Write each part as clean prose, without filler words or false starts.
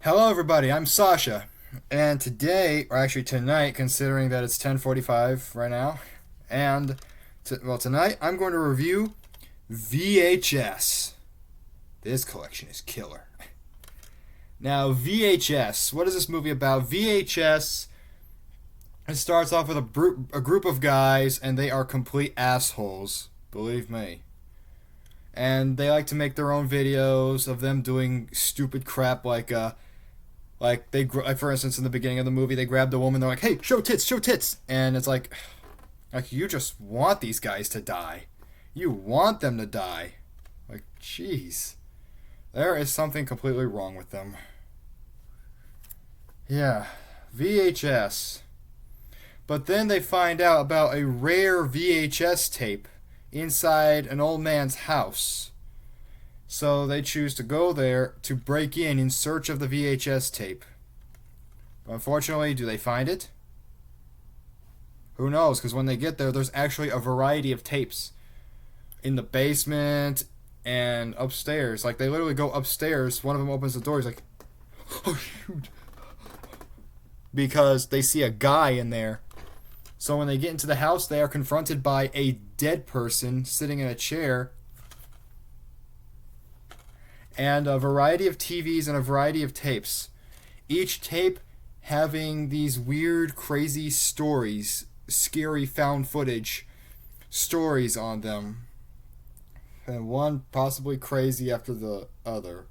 Hello, everybody. I'm Sasha, and today, or actually tonight, considering that it's 10:45 right now, and tonight I'm going to review VHS. This collection is killer. Now, VHS. What is this movie about? VHS. It starts off with a group of guys, and they are complete assholes. Believe me. And they like to make their own videos of them doing stupid crap like for instance in the beginning of the movie they grabbed a woman, they're like, hey, show tits, and it's like you just want these guys to die, you want them to die, like jeez, there is something completely wrong with them. Yeah, VHS. But then they find out about a rare VHS tape inside an old man's house. So they choose to go there to break in search of the VHS tape. Unfortunately, do they find it? Who knows? Because when they get there, there's actually a variety of tapes in the basement and upstairs. Like, they literally go upstairs. One of them opens the door. He's like, oh, shoot. Because they see a guy in there. So when they get into the house, they are confronted by a dead person sitting in a chair and a variety of TVs and a variety of tapes. Each tape having these weird, crazy stories, scary found footage stories on them. And one possibly crazy after the other.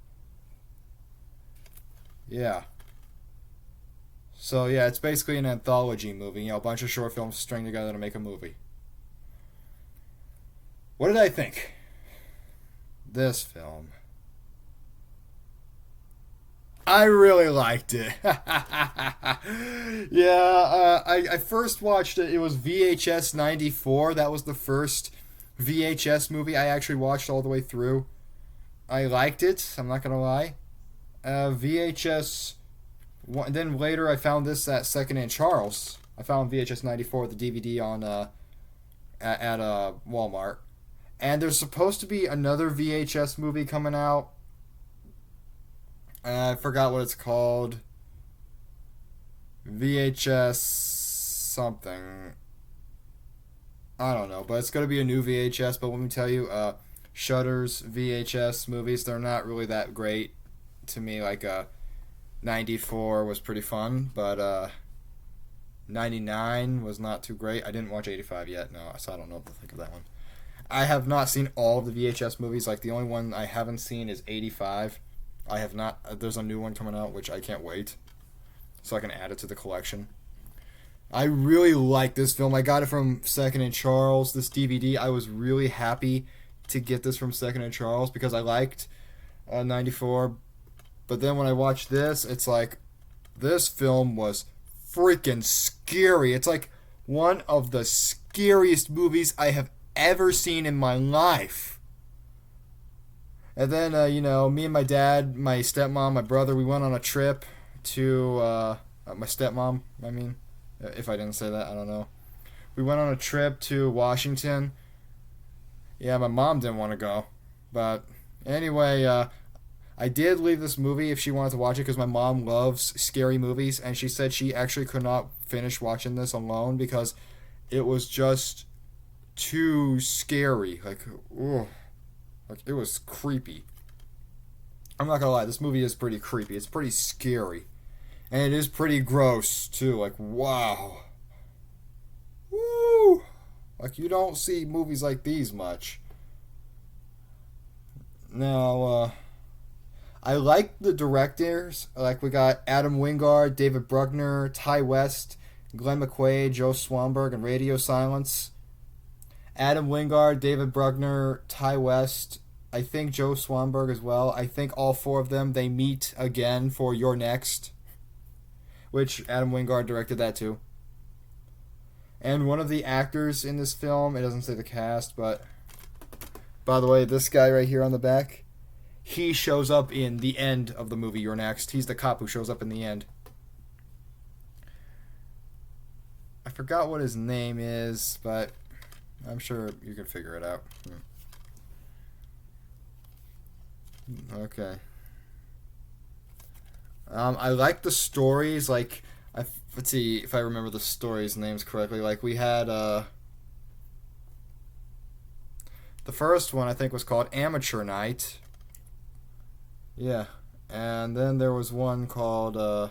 Yeah. So yeah, it's basically an anthology movie, a bunch of short films string together to make a movie. What did I think? This film. I really liked it. Yeah, I first watched it. It was VHS 94. That was the first VHS movie I actually watched all the way through. I liked it. I'm not going to lie. VHS. Then later I found this at Second and Charles. I found VHS 94 with the DVD on at Walmart. And there's supposed to be another VHS movie coming out. I forgot what it's called. VHS something. I don't know, but it's going to be a new VHS. But let me tell you, Shudder's VHS movies, they're not really that great to me. Like, 94 was pretty fun, but 99 was not too great. I didn't watch 85 yet, no, so I don't know what to think of that one. I have not seen all of the VHS movies. Like, the only one I haven't seen is 85. I have not. There's a new one coming out, which I can't wait, so I can add it to the collection. I really like this film. I got it from Second and Charles, this DVD. I was really happy to get this from Second and Charles because I liked 94. But then when I watched this, it's like, this film was freaking scary. It's like one of the scariest movies I have ever seen in my life. And then, me and my dad, my stepmom, my brother, we went on a trip to, my stepmom, I mean, if I didn't say that, I don't know. We went on a trip to Washington. Yeah, my mom didn't want to go. But anyway, I did leave this movie if she wanted to watch it because my mom loves scary movies, and she said she actually could not finish watching this alone because it was just too scary. Like, ugh. Like, it was creepy. I'm not gonna lie, this movie is pretty creepy. It's pretty scary. And it is pretty gross, too. Like, wow. Woo! Like, you don't see movies like these much. Now, I like the directors. Like, we got Adam Wingard, David Bruckner, Ty West, Glenn McQuaid, Joe Swanberg, and Radio Silence. Adam Wingard, David Bruckner, Ty West, I think Joe Swanberg as well. I think all four of them, they meet again for You're Next, which Adam Wingard directed that too. And one of the actors in this film, it doesn't say the cast, but by the way, this guy right here on the back, he shows up in the end of the movie You're Next. He's the cop who shows up in the end. I forgot what his name is, but I'm sure you can figure it out. Okay. I like the stories. Like, let's see if I remember the stories names correctly. Like we had the first one I think was called Amateur Night. Yeah, and then there was one called I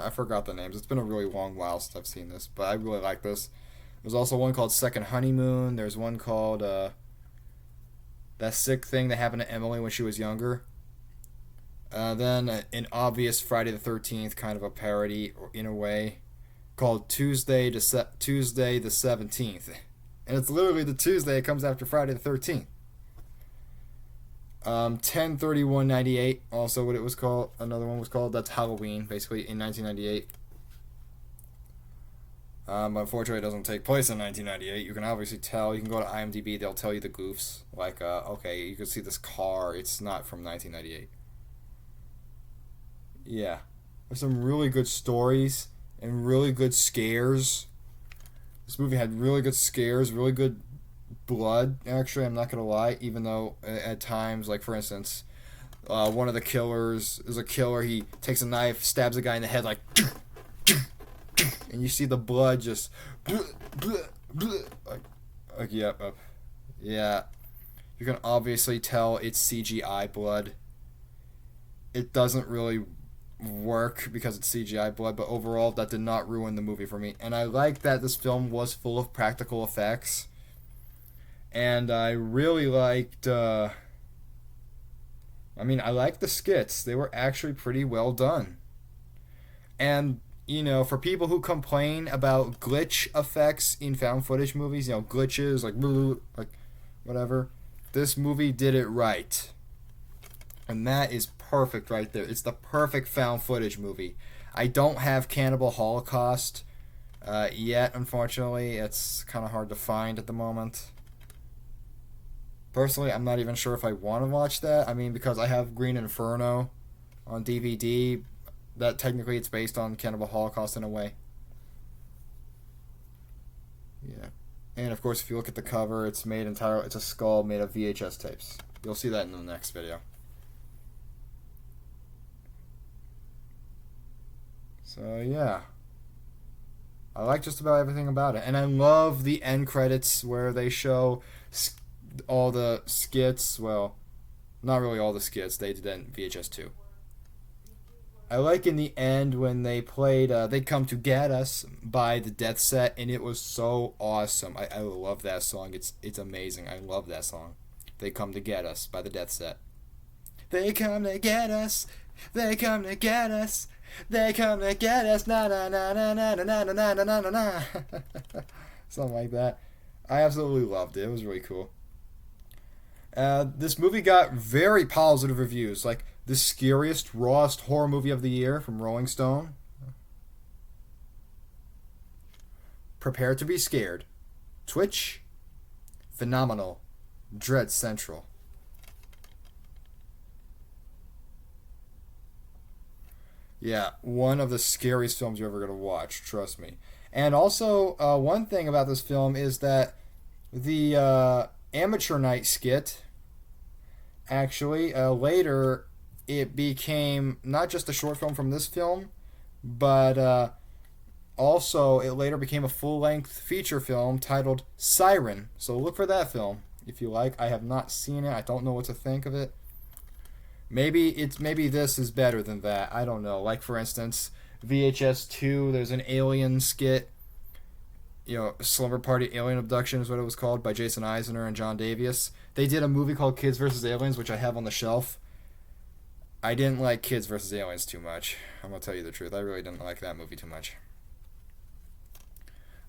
forgot the names. It's been a really long while since I've seen this, but I really like this. There's also one called Second Honeymoon. There's one called That Sick Thing That Happened to Emily when she was younger. Then an obvious Friday the 13th kind of a parody in a way called Tuesday the 17th. And it's literally the Tuesday it comes after Friday the 13th. 10/31/98 also what it was called. Another one was called. That's Halloween basically in 1998. Unfortunately, it doesn't take place in 1998. You can obviously tell. You can go to IMDb. They'll tell you the goofs. Like, okay, you can see this car. It's not from 1998. Yeah. There's some really good stories and really good scares. This movie had really good scares, really good blood, actually. I'm not going to lie. Even though at times, like, for instance, one of the killers is a killer. He takes a knife, stabs a guy in the head, like... And you see the blood just like yeah. You can obviously tell it's CGI blood. It doesn't really work because it's CGI blood, but overall that did not ruin the movie for me. And I like that this film was full of practical effects. And I really liked I liked the skits. They were actually pretty well done. And for people who complain about glitch effects in found footage movies, glitches, like whatever, this movie did it right. And that is perfect right there. It's the perfect found footage movie. I don't have Cannibal Holocaust yet, unfortunately. It's kind of hard to find at the moment. Personally, I'm not even sure if I want to watch that. Because I have Green Inferno on DVD, that technically it's based on Cannibal Holocaust in a way. Yeah. And of course, if you look at the cover, it's a skull made of VHS tapes. You'll see that in the next video. So yeah. I like just about everything about it. And I love the end credits where they show all the skits. Well, not really all the skits. They did that in VHS 2. I like in the end when they played They Come to Get Us by the Death Set, and it was so awesome. I love that song. It's amazing. I love that song. They Come to Get Us by the Death Set. They come to get us. They come to get us. They come to get us. Na na na na na na na na na na na. Something like that. I absolutely loved it. It was really cool. This movie got very positive reviews. Like, the scariest, rawest horror movie of the year from Rolling Stone. Prepare to be scared. Twitch. Phenomenal. Dread Central. Yeah, one of the scariest films you're ever going to watch, trust me. And also, one thing about this film is that the Amateur Night skit, actually, later it became not just a short film from this film, but also it later became a full-length feature film titled Siren. So look for that film if you like. I have not seen it. I don't know what to think of it. Maybe this is better than that. I don't know. Like, for instance, VHS 2, there's an alien skit. Slumber Party Alien Abduction is what it was called, by Jason Eisner and John Davies. They did a movie called Kids vs. Aliens, which I have on the shelf. I didn't like Kids vs. Aliens too much. I'm going to tell you the truth. I really didn't like that movie too much.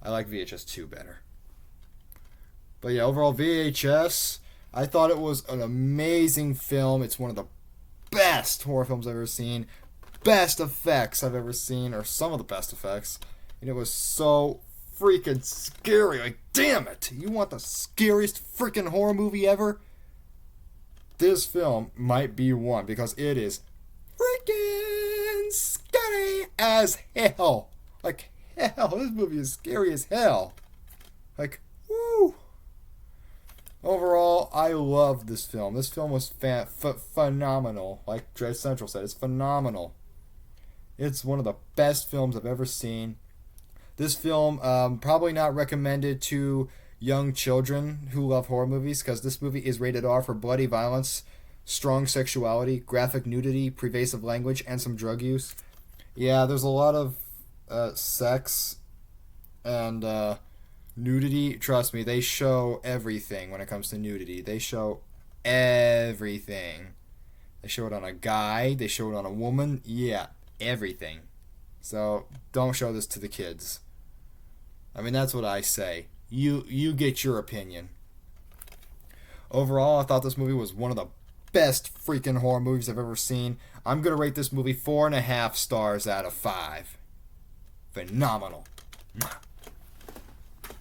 I like VHS 2 better. But yeah, overall, VHS, I thought it was an amazing film. It's one of the best horror films I've ever seen. Best effects I've ever seen, or some of the best effects. And it was so freaking scary. Like, damn it. You want the scariest freaking horror movie ever? This film might be one, because it is freaking scary as hell. Like, hell, this movie is scary as hell. Like, woo. Overall, I loved this film. This film was phenomenal. Like Dread Central said, it's phenomenal. It's one of the best films I've ever seen. This film, probably not recommended to young children who love horror movies, because this movie is rated R for bloody violence, strong sexuality, graphic nudity, pervasive language, and some drug use. Yeah, there's a lot of sex and nudity. Trust me, they show everything when it comes to nudity. They show everything. They show it on a guy, they show it on a woman. Yeah, everything. So don't show this to the kids. I mean, that's what I say. You get your opinion. Overall, I thought this movie was one of the best freaking horror movies I've ever seen. I'm going to rate this movie 4.5 stars out of 5. Phenomenal.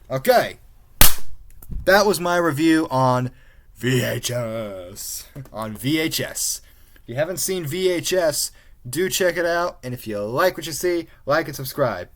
Okay. That was my review on VHS. On VHS. If you haven't seen VHS, do check it out. And if you like what you see, like and subscribe.